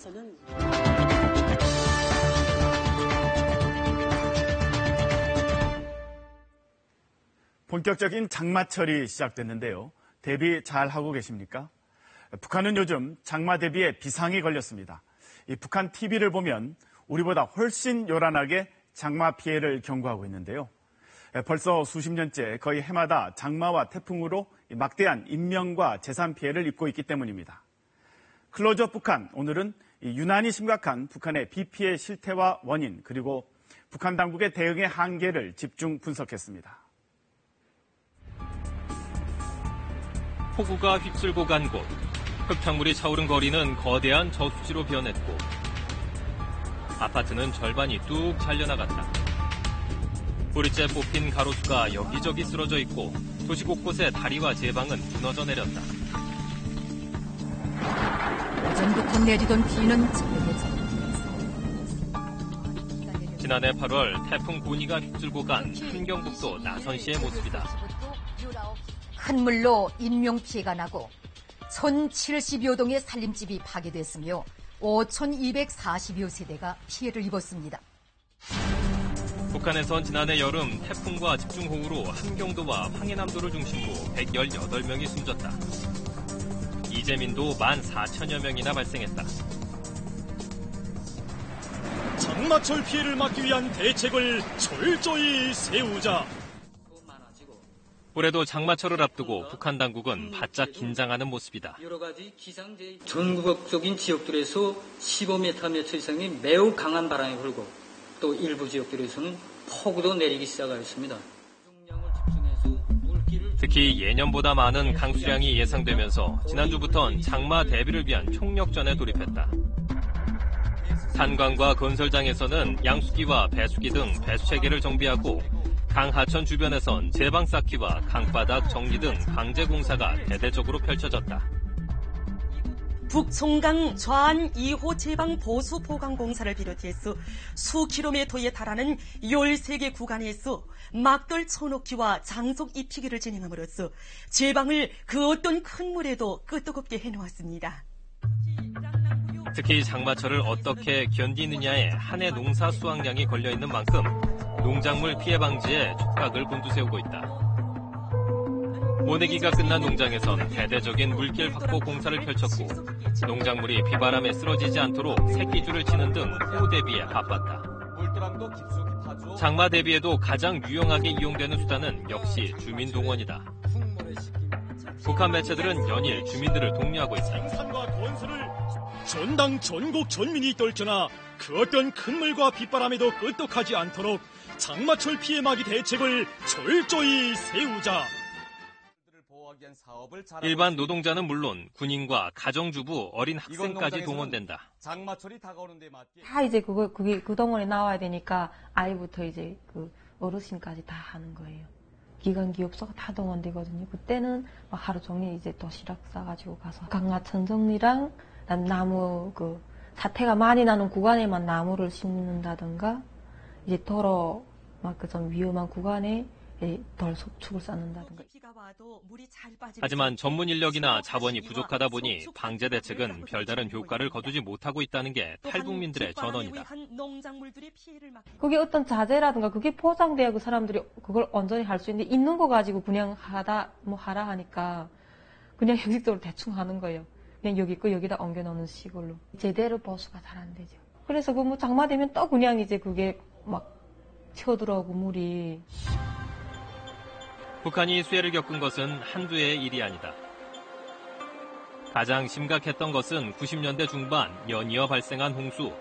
저는 본격적인 장마철이 시작됐는데요. 대비 잘 하고 계십니까? 북한은 요즘 장마 대비에 비상이 걸렸습니다. 이 북한 TV를 보면 우리보다 훨씬 요란하게 장마 피해를 경고하고 있는데요. 벌써 수십 년째 거의 해마다 장마와 태풍으로 막대한 인명과 재산 피해를 입고 있기 때문입니다. 클로즈업 북한, 오늘은 유난히 심각한 북한의 비 피해 실태와 원인, 그리고 북한 당국의 대응의 한계를 집중 분석했습니다. 폭우가 휩쓸고 간 곳, 흙탕물이 차오른 거리는 거대한 저수지로 변했고 아파트는 절반이 뚝 잘려나갔다. 뿌리째 뽑힌 가로수가 여기저기 쓰러져 있고 도시 곳곳에 다리와 제방은 무너져 내렸다. 오전부터 내리던 비는 지난해 8월 태풍 고니가 휩쓸고 간 함경북도 나선시의 모습이다. 큰 물로 인명피해가 나고 1,070여 동의 살림집이 파괴됐으며 5,240여 세대가 피해를 입었습니다. 북한에선 지난해 여름 태풍과 집중호우로 함경도와 황해남도를 중심으로 118명이 숨졌다. 이재민도 14,000여 명이나 발생했다. 장마철 피해를 막기 위한 대책을 철저히 세우자. 올해도 장마철을 앞두고 북한 당국은 바짝 긴장하는 모습이다. 여러 가지 전국적인 지역들에서 15m 이상의 매우 강한 바람이 불고 또 일부 지역들에서는 폭우도 내리기 시작하였습니다. 특히 예년보다 많은 강수량이 예상되면서 지난주부터는 장마 대비를 위한 총력전에 돌입했다. 산관과 건설장에서는 양수기와 배수기 등 배수체계를 정비하고 강 하천 주변에선 제방 쌓기와 강바닥 정리 등 강제 공사가 대대적으로 펼쳐졌다. 북송강 좌안 2호 제방 보수 보강 공사를 비롯해서 수킬로미터에 달하는 13개 구간에서 막돌 쳐놓기와 장속 입히기를 진행함으로써 제방을 그 어떤 큰 물에도 끄떡없게 해놓았습니다. 특히 장마철을 어떻게 견디느냐에 한 해 농사 수확량이 걸려있는 만큼 농작물 피해 방지에 촉각을 곤두세우고 있다. 모내기가 끝난 농장에선 대대적인 물길 확보 공사를 펼쳤고 농작물이 비바람에 쓰러지지 않도록 새끼줄을 치는 등 호우 대비에 바빴다. 장마 대비에도 가장 유용하게 이용되는 수단은 역시 주민동원이다. 북한 매체들은 연일 주민들을 독려하고 있다. 생산과 건설을 전당 전국 전민이 떨쳐나 그 어떤 큰 물과 빗바람에도 끄떡하지 않도록 장마철 피해 막이 대책을 철저히 세우자. 일반 노동자는 물론 군인과 가정주부, 어린 학생까지 동원된다. 장마철이 다가오는데 맞게 다 이제 그게 그동안에 나와야 되니까 아이부터 이제 그 어르신까지 다 하는 거예요. 기관 기업소가 다 동원되거든요. 그때는 막 하루 종일 이제 도시락 싸가지고 가서 강하천 정리랑 나무 그 사태가 많이 나는 구간에만 나무를 심는다든가 이제 더러 막 그 좀 위험한 구간에 덜 속축을 쌓는다든가. 하지만 전문 인력이나 자원이 부족하다 보니 방제 대책은 별다른 효과를 거두지 못하고 있다는 게 탈북민들의 전언이다. 그게 어떤 자재라든가 그게 포장돼야 그 사람들이 그걸 온전히 할 수 있는데 있는 거 가지고 그냥 하라 하니까 그냥 형식적으로 대충 하는 거예요. 그냥 여기 거 여기다 옮겨 놓는 식으로 제대로 보수가 잘 안 되죠. 그래서 그 뭐 장마 되면 또 그냥 이제 그게 막 튀어들어오고 물이. 북한이 수해를 겪은 것은 한두 해의 일이 아니다. 가장 심각했던 것은 90년대 중반 연이어 발생한 홍수.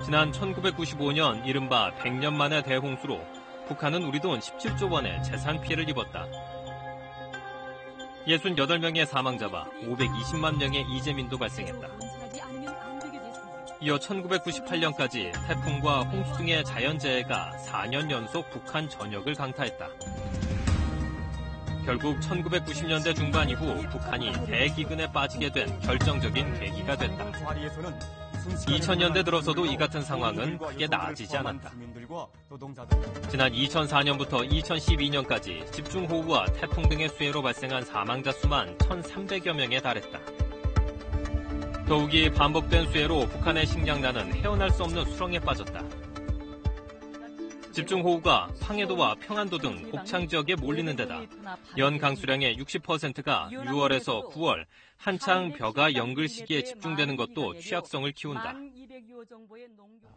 지난 1995년 이른바 100년 만의 대홍수로 북한은 우리 돈 17조 원의 재산 피해를 입었다. 68명의 사망자와 520만 명의 이재민도 발생했다. 이어 1998년까지 태풍과 홍수 등의 자연재해가 4년 연속 북한 전역을 강타했다. 결국 1990년대 중반 이후 북한이 대기근에 빠지게 된 결정적인 계기가 됐다. 2000년대 들어서도 이 같은 상황은 크게 나아지지 않았다. 지난 2004년부터 2012년까지 집중호우와 태풍 등의 수해로 발생한 사망자 수만 1,300여 명에 달했다. 더욱이 반복된 수해로 북한의 식량난은 헤어날 수 없는 수렁에 빠졌다. 집중호우가 황해도와 평안도 등 곡창 지역에 몰리는 데다 연 강수량의 60%가 6월에서 9월 한창 벼가 연글 시기에 집중되는 것도 취약성을 키운다.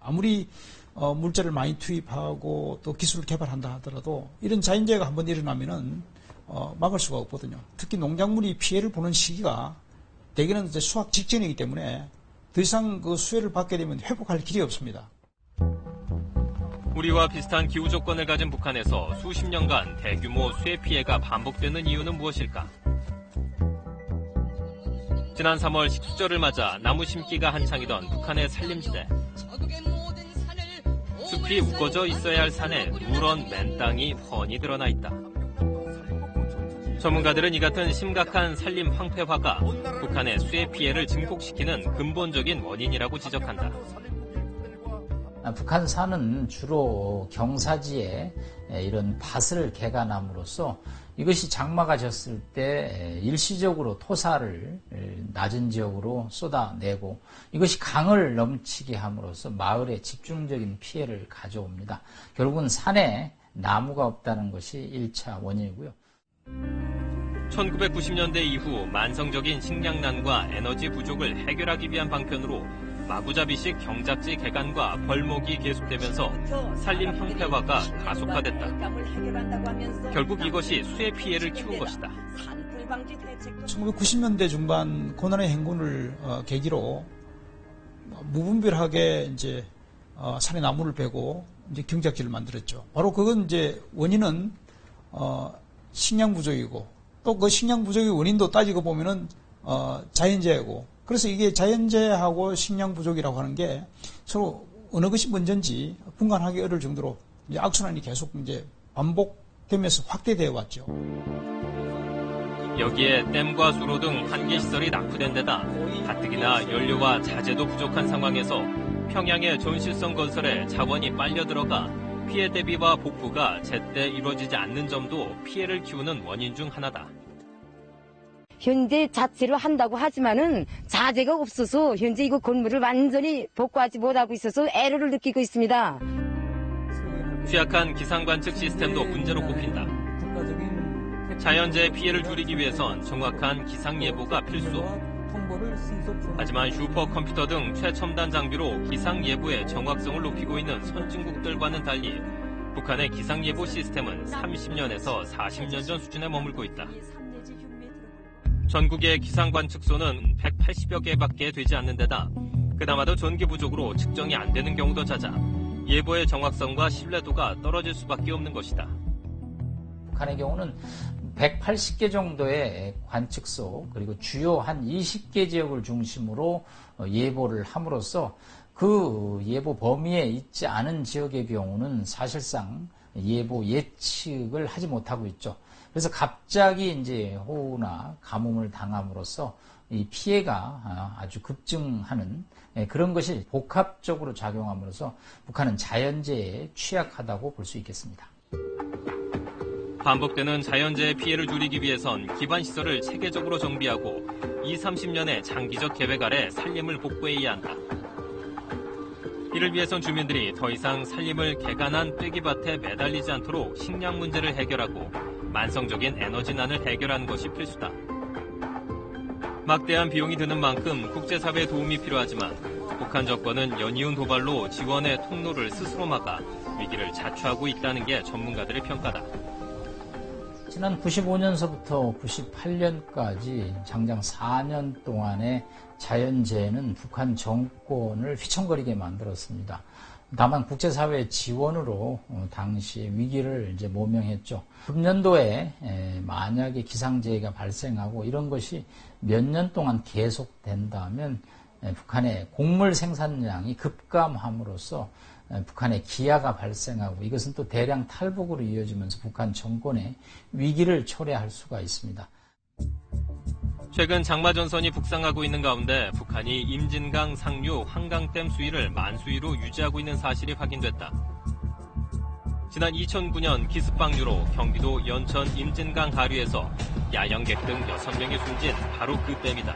아무리 물자를 많이 투입하고 또 기술을 개발한다 하더라도 이런 자연재해가 한번 일어나면은 막을 수가 없거든요. 특히 농작물이 피해를 보는 시기가 대개는 이제 수확 직전이기 때문에 더 이상 그 수혜를 받게 되면 회복할 길이 없습니다. 우리와 비슷한 기후 조건을 가진 북한에서 수십 년간 대규모 수해 피해가 반복되는 이유는 무엇일까? 지난 3월 식수절을 맞아 나무 심기가 한창이던 북한의 산림지대. 숲이 우거져 있어야 할 산에 누런 맨땅이 훤히 드러나 있다. 전문가들은 이 같은 심각한 산림 황폐화가 북한의 수해 피해를 증폭시키는 근본적인 원인이라고 지적한다. 북한 산은 주로 경사지에 이런 밭을 개간함으로써 이것이 장마가 졌을 때 일시적으로 토사를 낮은 지역으로 쏟아내고 이것이 강을 넘치게 함으로써 마을에 집중적인 피해를 가져옵니다. 결국은 산에 나무가 없다는 것이 1차 원인이고요. 1990년대 이후 만성적인 식량난과 에너지 부족을 해결하기 위한 방편으로 마구잡이식 경작지 개간과 벌목이 계속되면서 산림 황폐화가 가속화됐다. 결국 이것이 수해 피해를 키운 것이다. 1990년대 중반 고난의 행군을 계기로 무분별하게 이제 산에 나무를 베고 이제 경작지를 만들었죠. 바로 그건 이제 원인은 식량 부족이고 또 그 식량 부족의 원인도 따지고 보면은 자연재해고. 그래서 이게 자연재해하고 식량 부족이라고 하는 게 서로 어느 것이 먼저인지 분간하기 어려울 정도로 이제 악순환이 계속 이제 반복되면서 확대되어 왔죠. 여기에 댐과 수로 등 한계 시설이 낙후된 데다 가뜩이나 연료와 자재도 부족한 상황에서 평양의 전실성 건설에 자원이 빨려 들어가 피해 대비와 복구가 제때 이루어지지 않는 점도 피해를 키우는 원인 중 하나다. 현재 자체로 한다고 하지만은 자재가 없어서 현재 이거 건물을 완전히 복구하지 못하고 있어서 애로를 느끼고 있습니다. 취약한 기상관측 시스템도 문제로 꼽힌다. 자연재해 피해를 줄이기 위해선 정확한 기상예보가 필수. 하지만 슈퍼컴퓨터 등 최첨단 장비로 기상예보의 정확성을 높이고 있는 선진국들과는 달리 북한의 기상예보 시스템은 30년에서 40년 전 수준에 머물고 있다. 전국의 기상관측소는 180여 개밖에 되지 않는 데다 그나마도 전기 부족으로 측정이 안 되는 경우도 잦아 예보의 정확성과 신뢰도가 떨어질 수밖에 없는 것이다. 북한의 경우는 180개 정도의 관측소 그리고 주요 한 20개 지역을 중심으로 예보를 함으로써 그 예보 범위에 있지 않은 지역의 경우는 사실상 예보 예측을 하지 못하고 있죠. 그래서 갑자기 이제 호우나 가뭄을 당함으로써 이 피해가 아주 급증하는 그런 것이 복합적으로 작용함으로써 북한은 자연재해에 취약하다고 볼 수 있겠습니다. 반복되는 자연재해 피해를 줄이기 위해선 기반시설을 체계적으로 정비하고 20-30년의 장기적 계획 아래 산림을 복구해야 한다. 이를 위해선 주민들이 더 이상 산림을 개간한 떼기밭에 매달리지 않도록 식량 문제를 해결하고 만성적인 에너지난을 해결하는 것이 필수다. 막대한 비용이 드는 만큼 국제사회의 도움이 필요하지만 북한 정권은 연이은 도발로 지원의 통로를 스스로 막아 위기를 자초하고 있다는 게 전문가들의 평가다. 지난 95년서부터 98년까지 장장 4년 동안의 자연재해는 북한 정권을 휘청거리게 만들었습니다. 다만 국제사회의 지원으로 당시 위기를 이제 모명했죠. 금년도에 만약에 기상재해가 발생하고 이런 것이 몇 년 동안 계속된다면 북한의 곡물 생산량이 급감함으로써 북한의 기아가 발생하고 이것은 또 대량 탈북으로 이어지면서 북한 정권의 위기를 초래할 수가 있습니다. 최근 장마전선이 북상하고 있는 가운데 북한이 임진강 상류 한강댐 수위를 만수위로 유지하고 있는 사실이 확인됐다. 지난 2009년 기습방류로 경기도 연천 임진강 하류에서 야영객 등 6명이 숨진 바로 그 댐이다.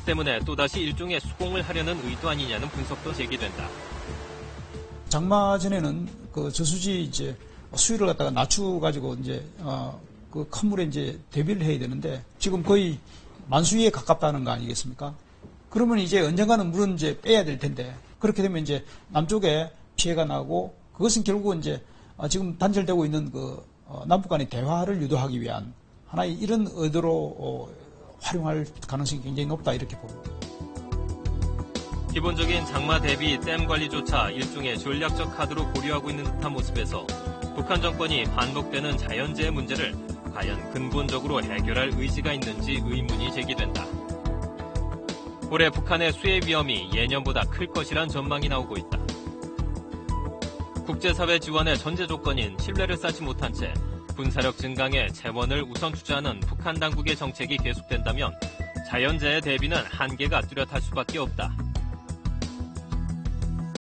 때문에 또다시 일종의 수공을 하려는 의도 아니냐는 분석도 제기된다. 장마 전에는 그 저수지 이제 수위를 갖다가 낮추가지고 이제 그 큰 물에 이제 대비를 해야 되는데 지금 거의 만수위에 가깝다는 거 아니겠습니까? 그러면 이제 언젠가는 물은 이제 빼야 될 텐데 그렇게 되면 이제 남쪽에 피해가 나고 그것은 결국은 이제 지금 단절되고 있는 그 남북 간의 대화를 유도하기 위한 하나의 이런 의도로 활용할 가능성이 굉장히 높다 이렇게 봅니다. 기본적인 장마 대비 댐 관리조차 일종의 전략적 카드로 고려하고 있는 듯한 모습에서 북한 정권이 반복되는 자연재해 문제를 과연 근본적으로 해결할 의지가 있는지 의문이 제기된다. 올해 북한의 수해 위험이 예년보다 클 것이란 전망이 나오고 있다. 국제사회 지원의 전제 조건인 신뢰를 쌓지 못한 채 군사력 증강에 재원을 우선 투자하는 북한 당국의 정책이 계속된다면 자연재해 대비는 한계가 뚜렷할 수밖에 없다.